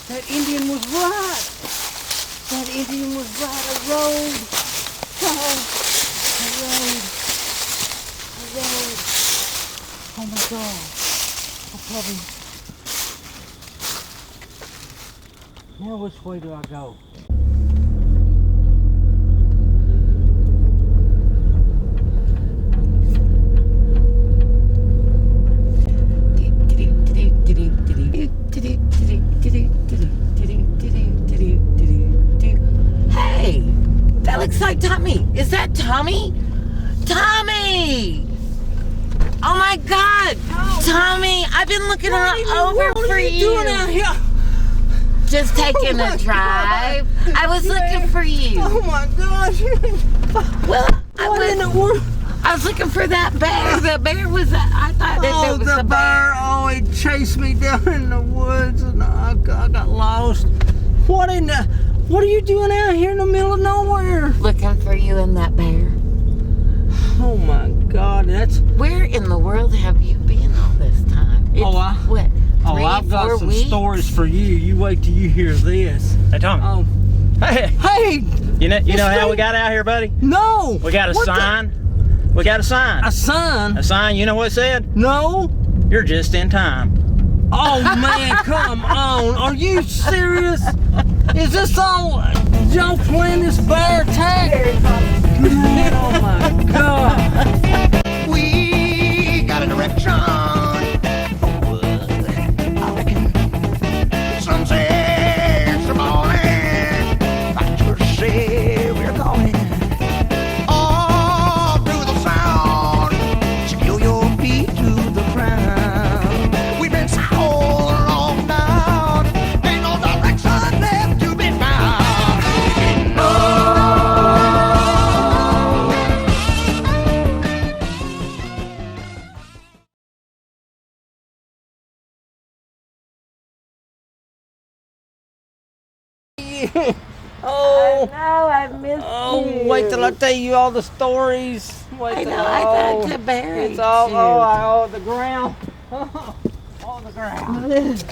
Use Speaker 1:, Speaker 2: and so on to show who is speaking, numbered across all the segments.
Speaker 1: That Indian was right. That Indian was right. A road. Oh, a road. A road. Oh my God. I'll probably... Now which way do I go?
Speaker 2: Hey, that looks like Tommy. Is that Tommy? Tommy! Oh my God, Tommy! I've been looking all over for you.
Speaker 1: What are you doing out here?
Speaker 2: Just taking a drive. I was looking for you.
Speaker 1: Oh my gosh!
Speaker 2: Well,
Speaker 1: What in the world?
Speaker 2: I was looking for that bear. The bear was. I thought that there was
Speaker 1: the
Speaker 2: a
Speaker 1: bear! Oh, he chased me down in the woods, and I got lost. What are you doing out here in the middle of nowhere?
Speaker 2: Looking for you and that bear.
Speaker 1: Oh my God, that's...
Speaker 2: Where in the world have you been all this time? It's, what?
Speaker 1: I've got
Speaker 2: 4
Speaker 1: some
Speaker 2: weeks?
Speaker 1: stories for you. You wait till you hear this.
Speaker 3: Hey, Tommy.
Speaker 1: Oh,
Speaker 3: Hey,
Speaker 1: hey!
Speaker 3: you know how we got out here, buddy?
Speaker 1: No!
Speaker 3: We got a sign. We got a sign.
Speaker 1: A sign?
Speaker 3: A sign, you know what it said?
Speaker 1: No?
Speaker 3: You're just in time.
Speaker 1: Oh man, come on! Are you serious? Is this all y'all playing this bear tag? Oh my God!
Speaker 4: We got a direction. I reckon some say it's the morning. Doctors say we're going all through the sound. Secure your feet to the ground. We've been so long down. Ain't no direction left to be found.
Speaker 1: Oh,
Speaker 2: No, I missed you.
Speaker 1: wait till I tell you all the stories. Wait
Speaker 2: I
Speaker 1: till
Speaker 2: know. I thought to bury
Speaker 1: It's all,
Speaker 2: you.
Speaker 1: the ground. Oh, the ground.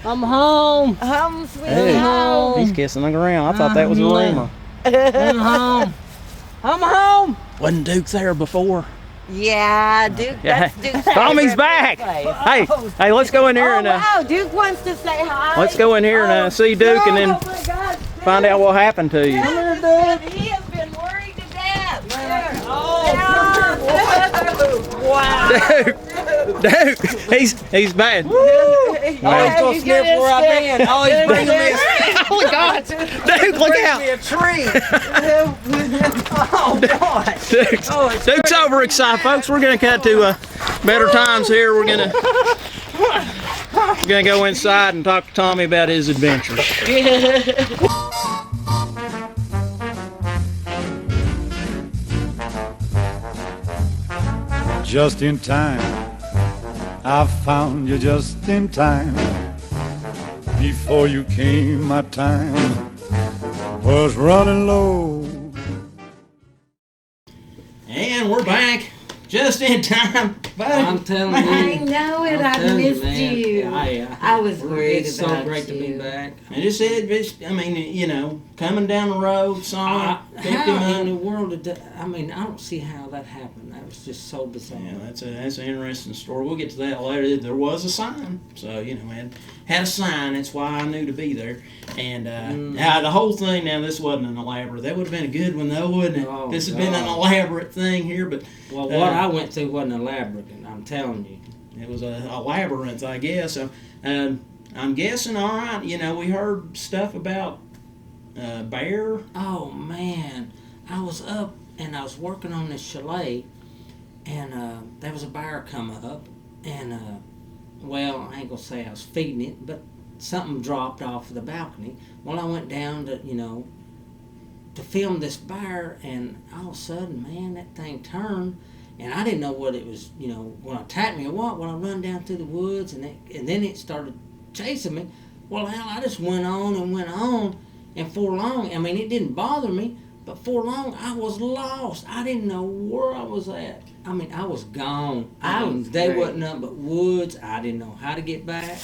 Speaker 1: I'm home.
Speaker 2: Home, sweet
Speaker 1: Hey.
Speaker 2: home.
Speaker 3: He's kissing the ground. I thought that was a rumor.
Speaker 1: I'm home. I'm home.
Speaker 3: Wasn't Duke there before?
Speaker 2: Yeah, Duke. That's Duke's
Speaker 3: Tommy's
Speaker 2: favorite
Speaker 3: back.
Speaker 2: place.
Speaker 3: Hey, let's go in here
Speaker 2: Oh
Speaker 3: and
Speaker 2: wow, Duke wants to say hi.
Speaker 3: let's go in here and see Duke and then
Speaker 2: Oh my God,
Speaker 3: find out what happened to you.
Speaker 2: He has been worried to death.
Speaker 3: Duke, he's bad.
Speaker 1: Oh, he's gonna sniff where I've been. Oh, he's bringing me
Speaker 3: Oh my God, Duke, look out!
Speaker 1: a treat. Oh, boy.
Speaker 3: Duke's overexcited, folks. We're gonna cut to better times here. We're gonna go inside and talk to Tommy about his adventures.
Speaker 5: Just in time, I found you just in time. Before you came, my time was running low.
Speaker 3: And we're back, just in time.
Speaker 1: I'm telling
Speaker 2: I
Speaker 1: you.
Speaker 2: know it.
Speaker 1: I'm
Speaker 2: I
Speaker 1: telling
Speaker 2: missed
Speaker 1: man.
Speaker 2: you. I was worried
Speaker 1: It's
Speaker 2: about
Speaker 1: so great to be
Speaker 2: you.
Speaker 1: back.
Speaker 3: And just said, I mean, you know, coming down the road, saw him, picked him
Speaker 1: How in the
Speaker 3: up.
Speaker 1: world did that? I mean, I don't see how that happened. That was just so bizarre.
Speaker 3: Yeah, that's an interesting story. We'll get to that later. There was a sign, so you know, had a sign. That's why I knew to be there. And now the whole thing. Now this wasn't an elaborate. That would have been a good one though, wouldn't it?
Speaker 1: Oh,
Speaker 3: This has been an
Speaker 1: God.
Speaker 3: elaborate thing here, but
Speaker 1: Well, what I went through wasn't elaborate, I'm telling you.
Speaker 3: it was a labyrinth, I guess. So I'm guessing. All right, you know, we heard stuff about bear.
Speaker 1: Oh man, I was up and I was working on this chalet, and there was a bear come up, and well, I ain't gonna say I was feeding it, but something dropped off of the balcony. Well, I went down to to film this bear, and all of a sudden, man, that thing turned, and I didn't know what it was, going to attack me or what. Well, I run down through the woods, and then it started chasing me. Well, hell, I just went on, and for long, I mean, it didn't bother me, but for long, I was lost. I didn't know where I was at. I mean, I was gone. They wasn't nothing but woods. I didn't know how to get back.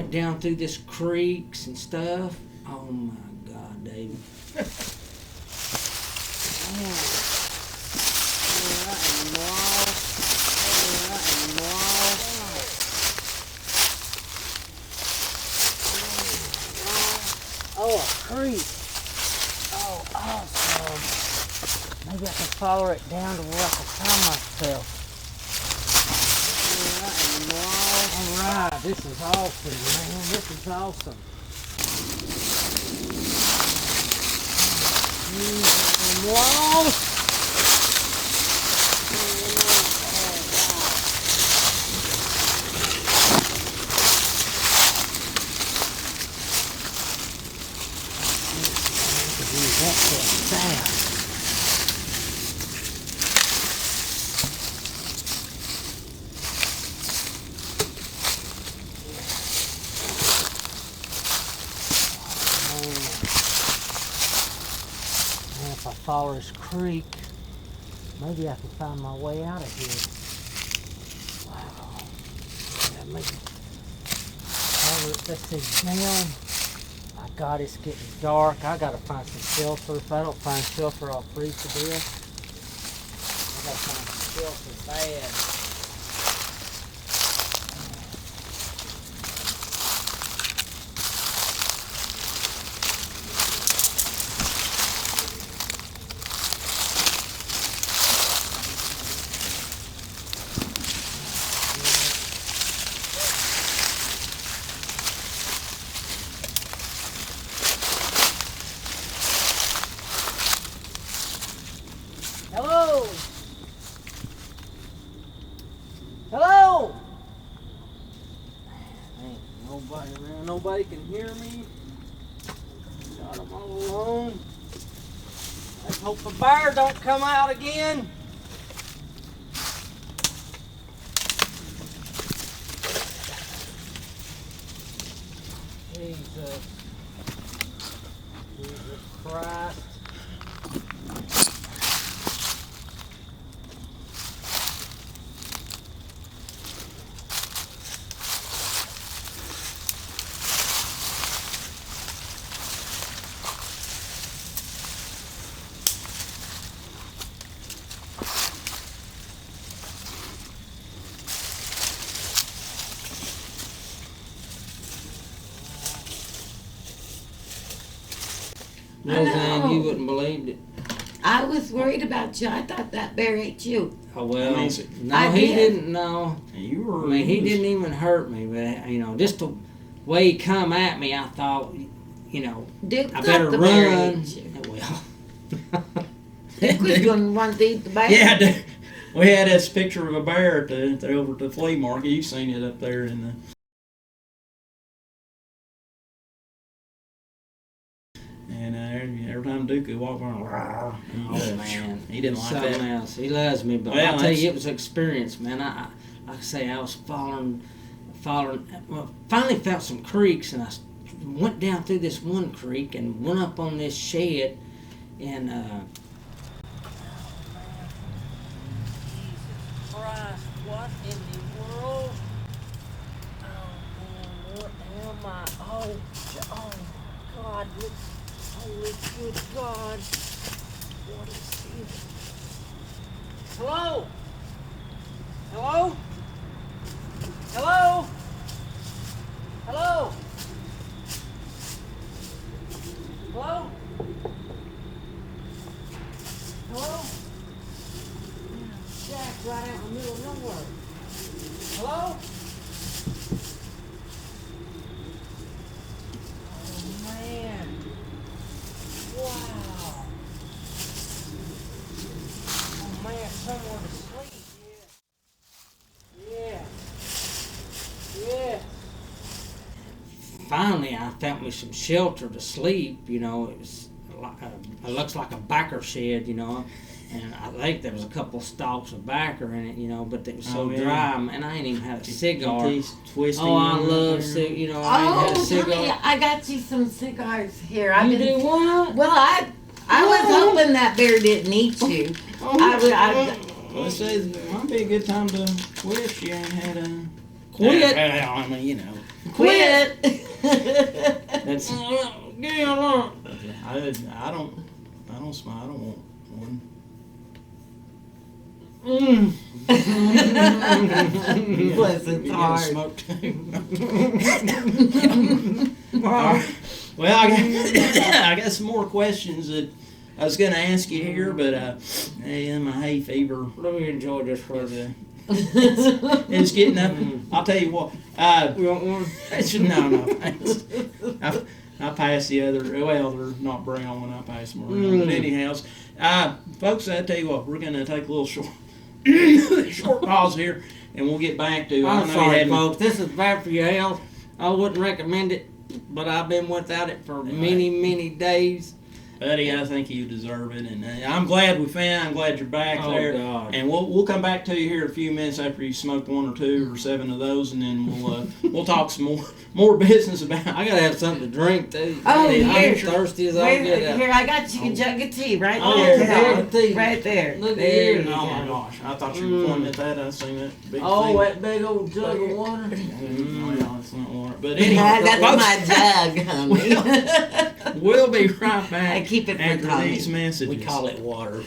Speaker 1: went down through this creeks and stuff. Oh my God, David.
Speaker 2: Oh, a creek. Oh, awesome. Maybe I can follow it down to where I can find myself. Alright, this is awesome, man. This is awesome. I'm lost. If I follow this creek, maybe I can find my way out of here. Wow. Yeah, maybe follow it, let's see, down. My God, it's getting dark. I gotta find some shelter. If I don't find shelter, I'll freeze to death. I gotta find some shelter bad. Hello? Hello? Ain't nobody around. Nobody can hear me. God, I'm all alone. Let's hope the bear don't come out again. Jesus. Jesus Christ.
Speaker 1: Roseanne, you wouldn't believe it.
Speaker 6: I was worried about you. I thought that bear ate you.
Speaker 1: Oh well,
Speaker 3: I mean,
Speaker 1: no,
Speaker 6: I
Speaker 1: he
Speaker 6: did.
Speaker 1: didn't. No,
Speaker 3: You were.
Speaker 1: I mean he didn't even hurt me. But you know, just the way he come at me, I thought, you know,
Speaker 6: Duke
Speaker 1: I
Speaker 6: thought
Speaker 1: better
Speaker 6: the bear
Speaker 1: run.
Speaker 6: ate you.
Speaker 1: Well,
Speaker 6: Duke was going to want to eat the bear.
Speaker 3: Yeah, we had this picture of a bear over at the flea market. You've seen it up there in the. And every time Duke would walk around,
Speaker 1: oh man,
Speaker 3: he didn't like
Speaker 1: something
Speaker 3: that.
Speaker 1: else. He loves me, but
Speaker 3: Well,
Speaker 1: I tell
Speaker 3: that's-
Speaker 1: you, it was an experience, man. Like I say, I was following. Well, finally found some creeks, and I went down through this one creek and went up on this shed, and
Speaker 2: Christ, what in the world? Oh man, what am I? Oh God, look, holy good God. What is this? Hello? Hello? Hello? Hello? Hello? Hello? Jack's right out in the middle of nowhere. Hello? Oh man. Wow. Oh man, somewhere to sleep. Yeah. Yeah.
Speaker 1: finally I found me some shelter to sleep. You know, it was it looks like a backer shed. You know, and I think there was a couple stalks of backer in it. You know, but it was so
Speaker 3: Oh, yeah.
Speaker 1: dry, and I ain't even had a cigar.
Speaker 3: Twisty.
Speaker 1: Oh, I love you know, I ain't had a
Speaker 6: Oh,
Speaker 1: cigar.
Speaker 6: honey, I got you some cigars here. I've
Speaker 1: You
Speaker 6: been,
Speaker 1: do what?
Speaker 6: well, I was hoping that bear didn't eat you. I
Speaker 3: Well, it says it might be a good time to quit if you ain't had a.
Speaker 1: Quit?
Speaker 3: I mean, you know.
Speaker 6: Quit.
Speaker 3: That's
Speaker 1: Yeah, look.
Speaker 3: I don't smile. I don't want one.
Speaker 6: Bless
Speaker 3: You
Speaker 6: his
Speaker 3: gotta
Speaker 6: heart.
Speaker 3: smoke too. All right. Well, I got some more questions that I was going to ask you here, but yeah, my hay fever
Speaker 1: Let me enjoy this
Speaker 3: is,
Speaker 1: first.
Speaker 3: it's getting up. I'll tell you what.
Speaker 1: You want one?
Speaker 3: No, thanks. I pass the other. Well, they're not brown when I pass them around. But anyhow, folks, I tell you what, we're going to take a little short pause here, and we'll get back to.
Speaker 1: I'm sorry, folks. This is bad for your health. I wouldn't recommend it, but I've been without it for many, many days.
Speaker 3: Buddy, I think you deserve it, and I'm glad we found. I'm glad you're back there,
Speaker 1: God.
Speaker 3: and we'll come back to you here in a few minutes after you smoke 1 or 2 or 7 of those, and then we'll talk some more business about.
Speaker 1: I gotta have something to drink too.
Speaker 6: Oh,
Speaker 1: I'm
Speaker 6: here.
Speaker 1: as thirsty as I'll
Speaker 6: Wait,
Speaker 1: get out.
Speaker 6: here, I got you a jug of tea right
Speaker 1: Oh,
Speaker 6: there.
Speaker 1: jug of tea.
Speaker 6: Right there.
Speaker 1: Look at
Speaker 6: there
Speaker 1: here.
Speaker 6: you
Speaker 3: Oh my
Speaker 6: go.
Speaker 3: gosh! I thought you were pointing at that. I seen that big
Speaker 1: Oh,
Speaker 3: thing.
Speaker 1: that big old jug of water.
Speaker 3: Well, it's not water, but
Speaker 6: Yeah,
Speaker 3: anyway,
Speaker 6: that's my jug, honey.
Speaker 3: we'll be right back.
Speaker 6: I keep it for
Speaker 3: after
Speaker 6: Tommy.
Speaker 3: these messages.
Speaker 1: We call it water.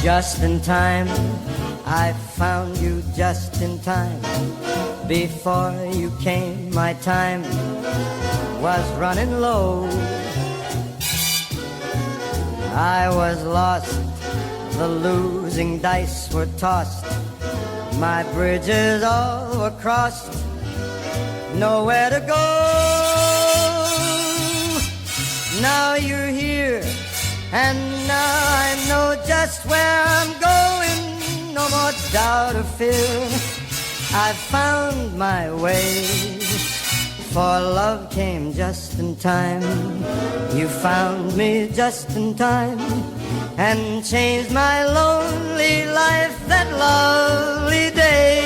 Speaker 7: Just in time, I found you just in time. Before you came, my time was running low. I was lost, the losing dice were tossed. My bridges all were crossed, nowhere to go. Now you're here, and now I know just where I'm going. No more doubt or fear, I found my way. For love came just in time. You found me just in time, and changed my lonely life that lovely day.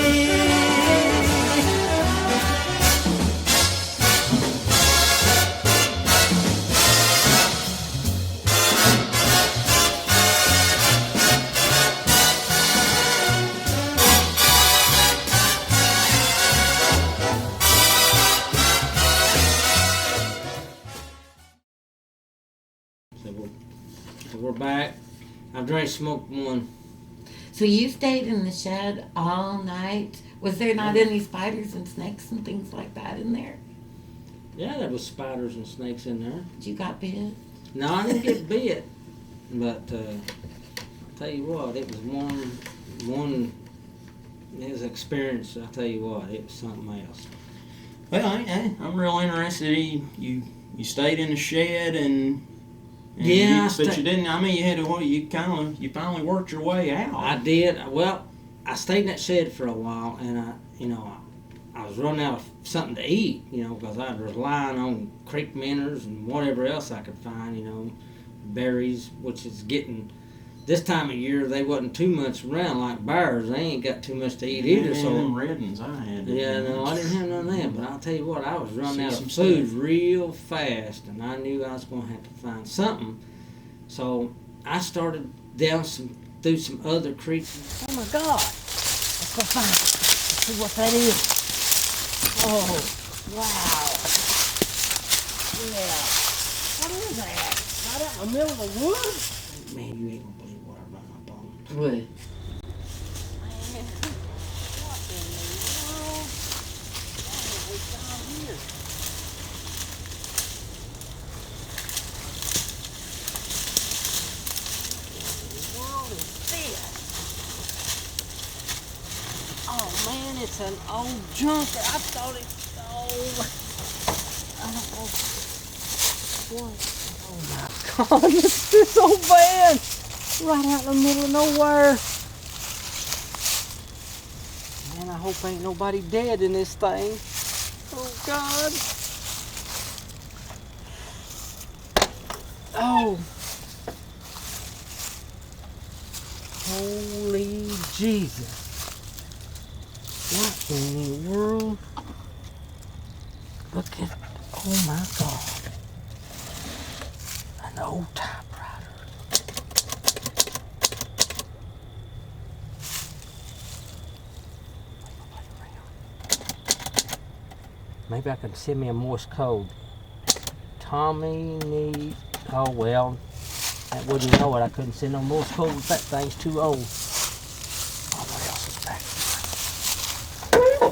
Speaker 1: So we're back. I've drank smoked one.
Speaker 6: So you stayed in the shed all night? Was there not any spiders and snakes and things like that in there?
Speaker 1: Yeah, there was spiders and snakes in there.
Speaker 6: You got bit?
Speaker 1: No, I didn't get bit, but I'll tell you what, it was one. It was an experience. I'll tell you what, it was something else.
Speaker 3: Well, I'm real interested. You stayed in the shed and
Speaker 1: Yeah,
Speaker 3: but you didn't. I mean, you had to. You finally worked your way out.
Speaker 1: I did. Well, I stayed in that shed for a while, and I was running out of something to eat, because I was relying on creek minnows and whatever else I could find, berries, which is getting, this time of year, they wasn't too much around like bears. They ain't got too much to eat either,
Speaker 3: And
Speaker 1: so.
Speaker 3: them red ones I had.
Speaker 1: Yeah, no, I didn't have none of that, but I'll tell you what, I was running
Speaker 3: See
Speaker 1: out
Speaker 3: some
Speaker 1: of food
Speaker 3: stuff.
Speaker 1: real fast, and I knew I was going to have to find something. So I started through some other creeks.
Speaker 2: Oh my God. Let's go find it. Let's see what that is. Oh, wow. Yeah. What is that? Right out in the middle of the woods?
Speaker 1: Man, you ain't going to believe what I run up on.
Speaker 6: What?
Speaker 2: Man, what in the world? What have we found here? What in the world is this? Oh man, it's an old junker. I thought it. I don't know. What? Oh my God, this is so bad. Right out in the middle of nowhere. Man, I hope ain't nobody dead in this thing. Oh God. Oh. Holy Jesus. What in the world? Look at, oh my God. An old typewriter. Maybe I can send me a Morse code. Tommy need. Oh well, that wouldn't know it. I couldn't send no Morse code. That thing's too old. Oh, what else is back here?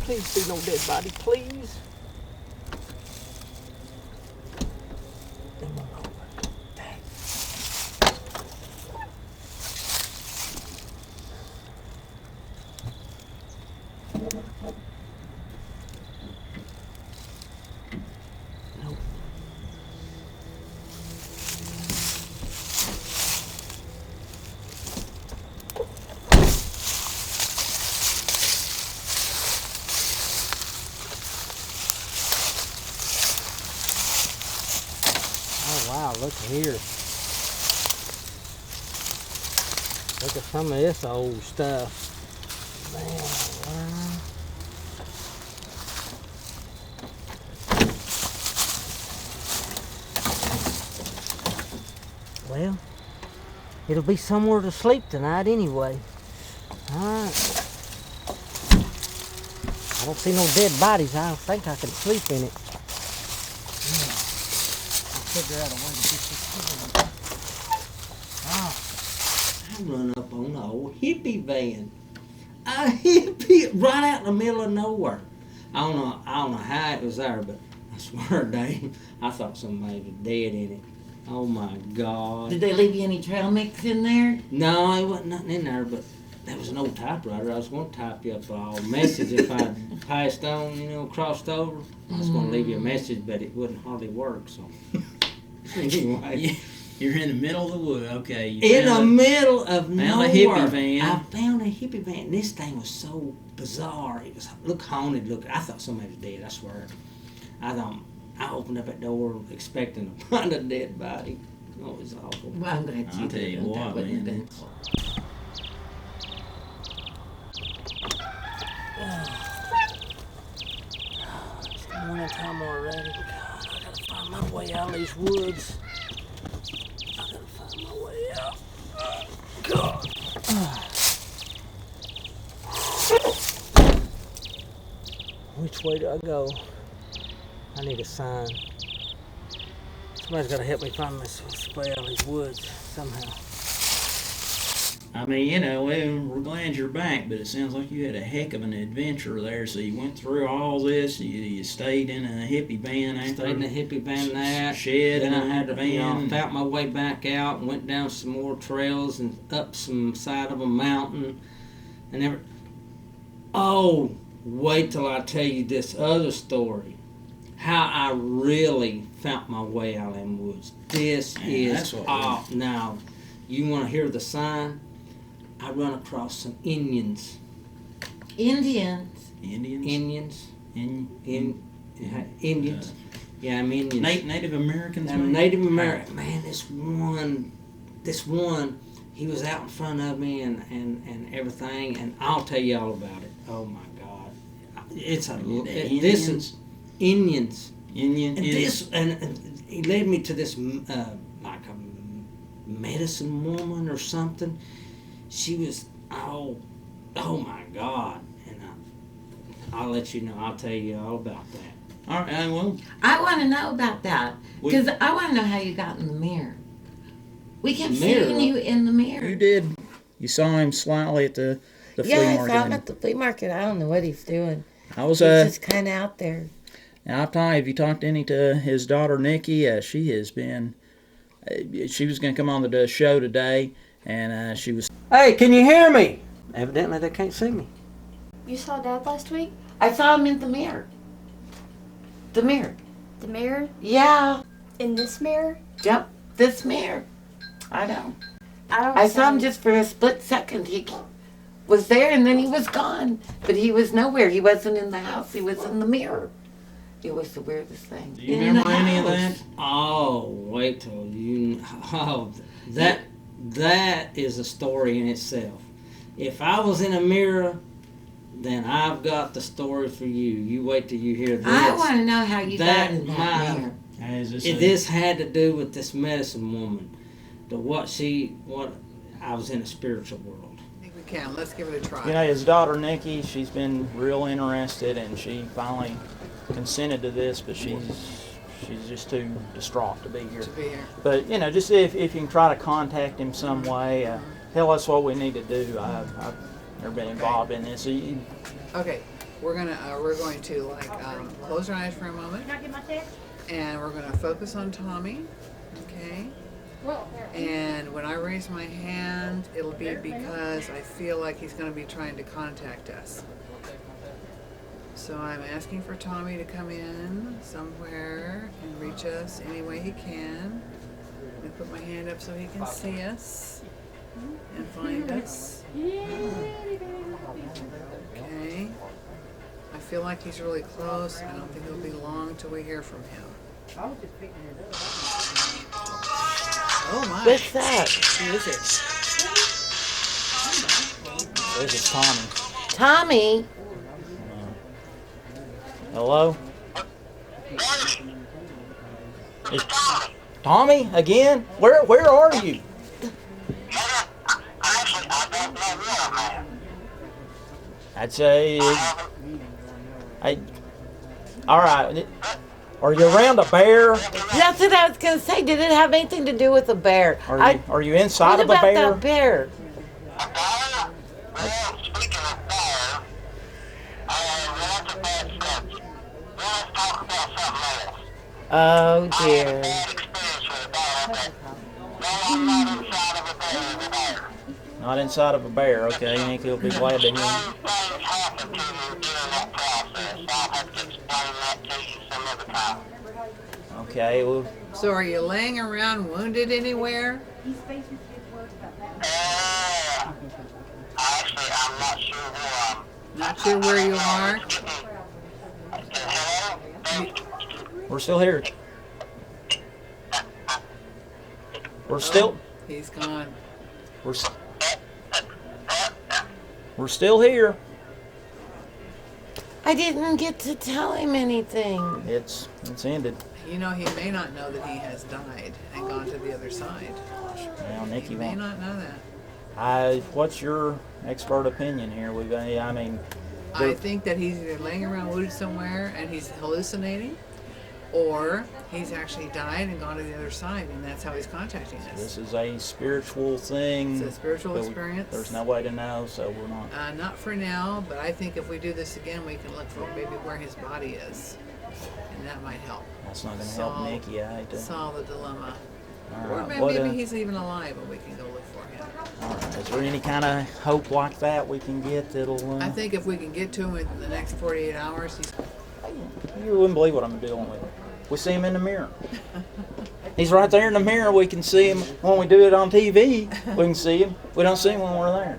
Speaker 2: Please see no dead body, please. Wow, look here. Look at some of this old stuff. Man, wow. Well, it'll be somewhere to sleep tonight anyway. Alright. I don't see no dead bodies. I don't think I can sleep in it. Figure out a way to get this
Speaker 1: I run up on an old hippie van. A hippie right out in the middle of nowhere. I don't know how it was there, but I swear, Dave, I thought somebody was dead in it. Oh my God.
Speaker 6: Did they leave you any trail mix in there?
Speaker 1: No, there wasn't nothing in there, but that was an old typewriter. I was going to type you up a message if I passed on, crossed over. I was going to leave you a message, but it wouldn't hardly work, so. Anyway.
Speaker 3: You're in the middle of the wood. Okay.
Speaker 1: In the middle of nowhere.
Speaker 3: Found a hippie van.
Speaker 1: I found a hippie van. This thing was so bizarre. It was haunted. I thought somebody was dead, I swear. I opened up that door expecting to find a dead body. Oh, it was awful.
Speaker 6: Well, I'm glad you
Speaker 3: I'll tell you
Speaker 6: didn't.
Speaker 3: what,
Speaker 6: That wouldn't have
Speaker 3: man.
Speaker 6: been.
Speaker 2: It's morning time already. God, I gotta find my way out of these woods. I gotta find my way out. God. Which way do I go? I need a sign. Somebody's gotta help me find my way out of these woods somehow.
Speaker 3: I mean, we're glad you're back, but it sounds like you had a heck of an adventure there. So you went through all this. You stayed in a hippie van after.
Speaker 1: Stayed in a hippie van that.
Speaker 3: Shed
Speaker 1: Then
Speaker 3: in
Speaker 1: I
Speaker 3: a
Speaker 1: had to,
Speaker 3: van.
Speaker 1: found my way back out and went down some more trails and up some side of a mountain. And oh, wait till I tell you this other story. How I really found my way out of them woods. This is now. You want to hear the sign? I run across some Indians.
Speaker 6: Indians.
Speaker 1: Indians.
Speaker 3: Indians.
Speaker 1: Yeah, I'm Indians.
Speaker 3: Native Americans.
Speaker 1: I'm Native American. Man, this one, he was out in front of me and everything, and I'll tell you all about it. Oh my God, this is Indians. And he led me to this like a medicine woman or something. She was oh my God, and I'll let you know. I'll tell you all about that.
Speaker 3: All right, well,
Speaker 6: I want to know about that because I want to know how you got in the mirror. We kept seeing you in the mirror.
Speaker 3: you did. You saw him slightly at the flea
Speaker 8: Yeah, I
Speaker 3: market.
Speaker 8: saw him at the flea market. I don't know what he's doing.
Speaker 3: I was
Speaker 8: He's just kind of out there.
Speaker 3: And I'll tell you, if you talked to his daughter Nikki, she has been. She was going to come on the show today, and she was.
Speaker 2: Hey, can you hear me? Evidently they can't see me.
Speaker 9: You saw Dad last week?
Speaker 6: I saw him in the mirror. The mirror.
Speaker 9: The mirror?
Speaker 6: Yeah.
Speaker 9: In this mirror?
Speaker 6: Yep. This mirror. I know.
Speaker 9: I
Speaker 6: saw him just for a split second. He was there and then he was gone. But he was nowhere. He wasn't in the house. He was in the mirror. It was the weirdest thing.
Speaker 3: Do you remember any of that?
Speaker 1: Oh, wait till you. Oh, that is a story in itself. If I was in a mirror, then I've got the story for you. You wait till you hear this.
Speaker 6: I want to know how you got in that mirror.
Speaker 1: This had to do with this medicine woman. What I was in a spiritual world.
Speaker 10: I think we can. Let's give it a try.
Speaker 3: His daughter Nikki, she's been real interested, and she finally consented to this, but she's just too distraught to be here.
Speaker 10: To be here.
Speaker 3: But just if you can try to contact him some way, tell us what we need to do. I've never been involved in this. So
Speaker 10: Okay, we're going to close our eyes for a moment, and we're going to focus on Tommy. Okay. And when I raise my hand, it'll be because I feel like he's going to be trying to contact us. So I'm asking for Tommy to come in somewhere and reach us any way he can. I'm going to put my hand up so he can see us and find us. Okay. I feel like he's really close. I don't think it'll be long till we hear from him. Oh my.
Speaker 8: What's that?
Speaker 10: Who is it?
Speaker 3: this is Tommy.
Speaker 8: Tommy?
Speaker 3: Hello? Is Tommy again? Where are you? I'd say. All right. Are you around a bear?
Speaker 8: That's what I was going to say. Did it have anything to do with a bear?
Speaker 3: Are you inside
Speaker 8: what
Speaker 3: of a
Speaker 8: about
Speaker 3: bear?
Speaker 8: that bear? Oh dear.
Speaker 3: Not inside of a bear, okay. I think he'll be glad to hear. Okay, well.
Speaker 10: So are you laying around wounded anywhere?
Speaker 4: Actually, I'm not sure where I'm.
Speaker 10: Not sure where you are?
Speaker 3: We're still here. We're still.
Speaker 10: He's gone.
Speaker 3: We're still here.
Speaker 8: I didn't get to tell him anything.
Speaker 3: It's ended.
Speaker 10: You know, he may not know that he has died and gone to the other side.
Speaker 3: Well, Nikki
Speaker 10: He may
Speaker 3: won't.
Speaker 10: not know that.
Speaker 3: What's your expert opinion here?
Speaker 10: I think that he's either laying around wounded somewhere and he's hallucinating, or he's actually died and gone to the other side, and that's how he's contacting us.
Speaker 3: This is a spiritual thing.
Speaker 10: It's a spiritual
Speaker 3: but
Speaker 10: experience.
Speaker 3: There's no way to know, so we're not.
Speaker 10: Not for now, but I think if we do this again, we can look for maybe where his body is, and that might help.
Speaker 3: That's not going to help Nikki. I hate to.
Speaker 10: Solve the dilemma.
Speaker 3: All
Speaker 10: Or
Speaker 3: right,
Speaker 10: maybe he's even alive, and we can go look for him.
Speaker 3: all right. Is there any kind of hope like that we can get that'll?
Speaker 10: I think if we can get to him in the next 48 hours, he's.
Speaker 3: You wouldn't believe what I'm dealing with. We see him in the mirror. He's right there in the mirror. We can see him when we do it on TV. We can see him. We don't see him when we're there.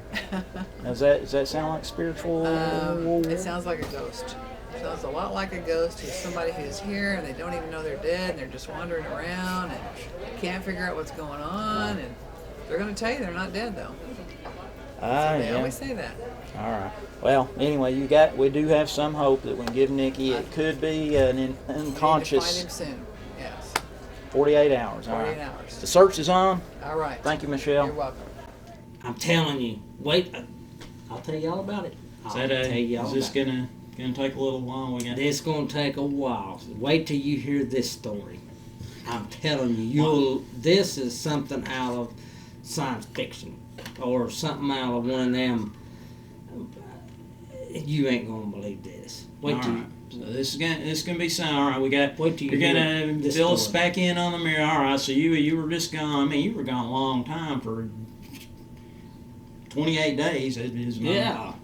Speaker 3: Does that sound like spiritual?
Speaker 10: It sounds like a ghost. It sounds a lot like a ghost who's somebody who's here and they don't even know they're dead and they're just wandering around and can't figure out what's going on, and they're going to tell you they're not dead though. They
Speaker 3: Yeah.
Speaker 10: always say that.
Speaker 3: All right. Well, anyway, we do have some hope that we can give Nikki. It could be an
Speaker 10: We need to
Speaker 3: unconscious
Speaker 10: find him soon. Yes.
Speaker 3: 48 hours. All
Speaker 10: 48
Speaker 3: right.
Speaker 10: hours.
Speaker 3: The search is on.
Speaker 10: All right.
Speaker 3: Thank you, Michelle.
Speaker 10: You're welcome.
Speaker 1: I'm telling you. Wait, I'll tell you all about it.
Speaker 3: Is
Speaker 1: I'll tell you all
Speaker 3: is this
Speaker 1: about it.
Speaker 3: gonna take a little while? We got.
Speaker 1: This gonna take a while. Wait till you hear this story. I'm telling you, this is something out of science fiction or something out of one of them. You ain't gonna believe this. Wait
Speaker 3: All
Speaker 1: till
Speaker 3: right. So this is gonna be something. All right, we got.
Speaker 1: Wait till you
Speaker 3: You're
Speaker 1: hear
Speaker 3: gonna
Speaker 1: this
Speaker 3: fill us
Speaker 1: story.
Speaker 3: back in on the mirror. All right. So you were just gone. I mean, you were gone a long time for 28 days. As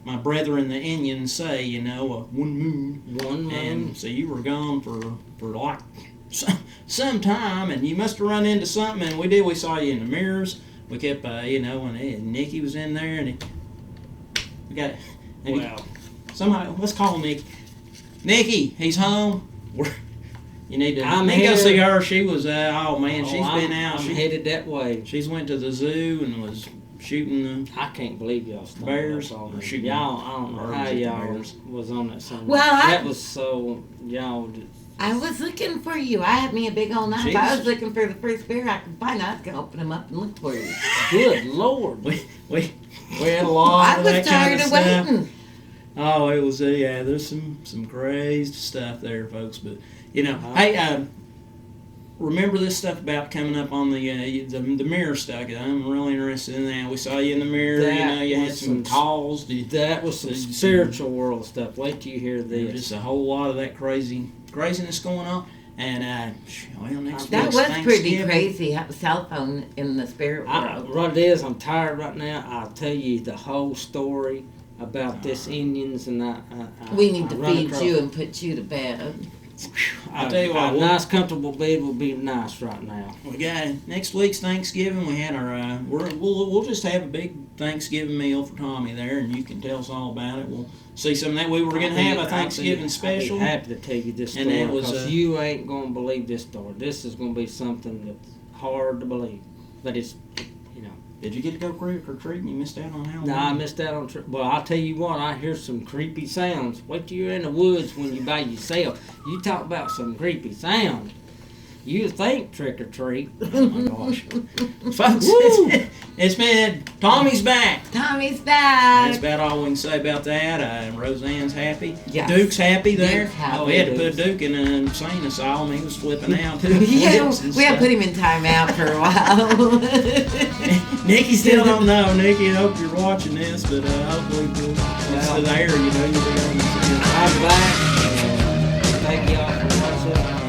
Speaker 3: my brethren the Indians say, one moon.
Speaker 1: One month.
Speaker 3: And so you were gone for like some time, and you must have run into something. And we saw you in the mirrors. We kept, and Nikki was in there, and we got.
Speaker 1: Well,
Speaker 3: Somehow, let's call Nikki. Nikki, he's home. You need to.
Speaker 1: I'm
Speaker 3: go
Speaker 1: here.
Speaker 3: see her. She was. She's been out.
Speaker 1: I'm headed that way.
Speaker 3: She's went to the zoo and was shooting the.
Speaker 1: I can't believe y'all stopped
Speaker 3: Bears
Speaker 1: us all.
Speaker 3: or shooting
Speaker 1: Y'all, I don't know
Speaker 3: birds
Speaker 1: how
Speaker 3: at the
Speaker 1: y'all
Speaker 3: bears.
Speaker 1: was on that Sunday.
Speaker 6: Well,
Speaker 1: that was so y'all.
Speaker 6: I was looking for you. I had me a big old knife. I
Speaker 3: Jesus.
Speaker 6: was looking for the first bear I could find. I was gonna open him up and look for you.
Speaker 1: Good Lord.
Speaker 3: We had a lot
Speaker 6: I
Speaker 3: of
Speaker 6: was
Speaker 3: that kind
Speaker 6: tired
Speaker 3: of
Speaker 6: of
Speaker 3: stuff.
Speaker 6: waiting.
Speaker 3: Oh, it was yeah. There's some crazy stuff there, folks. But hey, remember this stuff about coming up on the mirror stuff. I'm really interested in that. We saw you in the mirror. You had some calls.
Speaker 1: That was some spiritual world stuff. Wait till you hear this.
Speaker 3: Just a whole lot of that craziness going on. And next
Speaker 6: That
Speaker 3: week's
Speaker 6: was pretty
Speaker 3: Thanksgiving.
Speaker 6: crazy. Have a cell phone in the spirit world.
Speaker 1: What it is, I'm tired right now. I'll tell you the whole story about this Indians, and
Speaker 6: We need to
Speaker 1: run
Speaker 6: feed
Speaker 1: across-
Speaker 6: you and put you to bed.
Speaker 3: I'll tell you what,
Speaker 1: a nice, comfortable bed will be nice right now.
Speaker 3: We got next week's Thanksgiving. We had our we'll just have a big Thanksgiving meal for Tommy there, and you can tell us all about it. We'll see some of that. We were going to have a Thanksgiving special.
Speaker 1: I'll be happy to tell you this
Speaker 3: And
Speaker 1: story
Speaker 3: that was,
Speaker 1: because you ain't going to believe this story. This is going to be something that's hard to believe, but it's
Speaker 3: Did you get to go trick or treating? You missed out on Halloween.
Speaker 1: No, I missed out on. Well, I'll tell you what. I hear some creepy sounds. Wait till you're in the woods when you by yourself. You talk about some creepy sounds. You think trick or treat?
Speaker 3: Oh my gosh, folks! It's been Tommy's back.
Speaker 6: Tommy's back.
Speaker 3: That's about all we can say about that. Roseanne's happy.
Speaker 6: Yes.
Speaker 3: Duke's happy there.
Speaker 6: Duke's happy.
Speaker 3: Oh, we had to put Duke in an insane asylum. He was flipping out.
Speaker 6: Yeah, we had to put him in timeout for a while.
Speaker 3: Nikki still don't know. Nikki, I hope you're watching this, but hopefully it's there. You'll be able to see it.
Speaker 1: I'm back. Thank y'all for watching.